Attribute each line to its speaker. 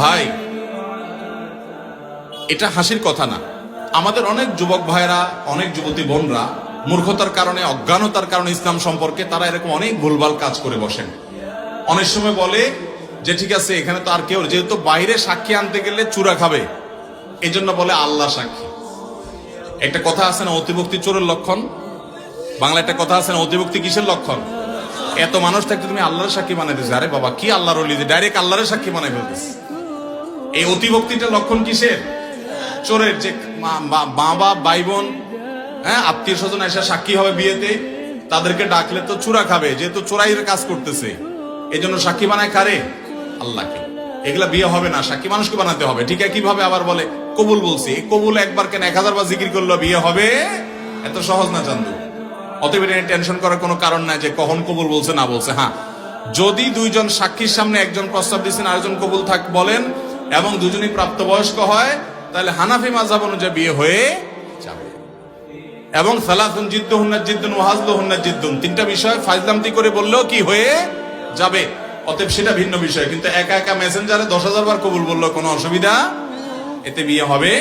Speaker 1: ভাই, এটা হাসির কথা না। আমাদের অনেক যুবক ভাইরা, অনেক যুবতী বোনরা মূর্খতার কারণে, অজ্ঞানতার কারণে ইসলাম সম্পর্কে তারা এরকম অনেক ভুলভাল কাজ করে বসেন। অনেক সময় বলে যে ঠিক আছে, এখানে তো আর কেউ, যেহেতু বাইরে সাক্ষী আনতে গেলে চূড়া খাবে, এই জন্য বলে আল্লাহ সাক্ষী। একটা কথা আছে না, অতিভক্তি চোরের লক্ষণ। বাংলা একটা কথা আছে না, অতিভক্তি কিসের লক্ষণ? এত মানুষ থাকতে তুমি আল্লাহর সাক্ষী বানাইতেছে। আরে বাবা, কি আল্লাহর ওলি, ডাইরেক্ট আল্লাহর সাক্ষী বানাই ফেলতেছে। এই অতিভক্তিটার লক্ষণ কিসের? চোরের। যে মা বাপ, ভাই বোন, হ্যাঁ, আত্মীয় স্বজন এসে সাক্ষী হবে বিয়েতে, তাদেরকে ডাকলে তো চূড়া খাবে, যেহেতু চোরাইয়ের কাজ করতেছে। এই জন্য সাক্ষী বানায় কারে? আল্লাহকে। এগুলা বিয়ে হবে না, সাক্ষী মানুষকে বানাতে হবে। ঠিক কিভাবে আবার বলে কবুল বলছি, কবুল একবার কেন 1000 বার জিকির করলো বিয়ে হবে? এত সহজ না চান্দু। অতএব টেনশন করার কোনো কারণ নাই যে কখন কবুল বলছে না বলছে। হ্যাঁ, যদি দুইজন সাক্ষীর সামনে একজন প্রস্তাব দিচ্ছেন, আরেকজন কবুল বলেন, এবং দুজনই প্রাপ্তবয়স্ক হয়, তাহলে হানাফি মাযহাব অনুযায়ী বিয়ে হয়ে যাবে। এবং সালাসুন জিদ্দুহুন্না জিদ্দুন ওয়া হাজলুহুন্না জিদ্দুন, তিনটা বিষয় ফাজলামতি করে বললেও কি হয়ে যাবে। অতএব সেটা ভিন্ন বিষয়। কিন্তু একা একা মেসেঞ্জারে 10,000 বার কবুল বললেও কোনো অসুবিধা, এতে বিয়ে হবে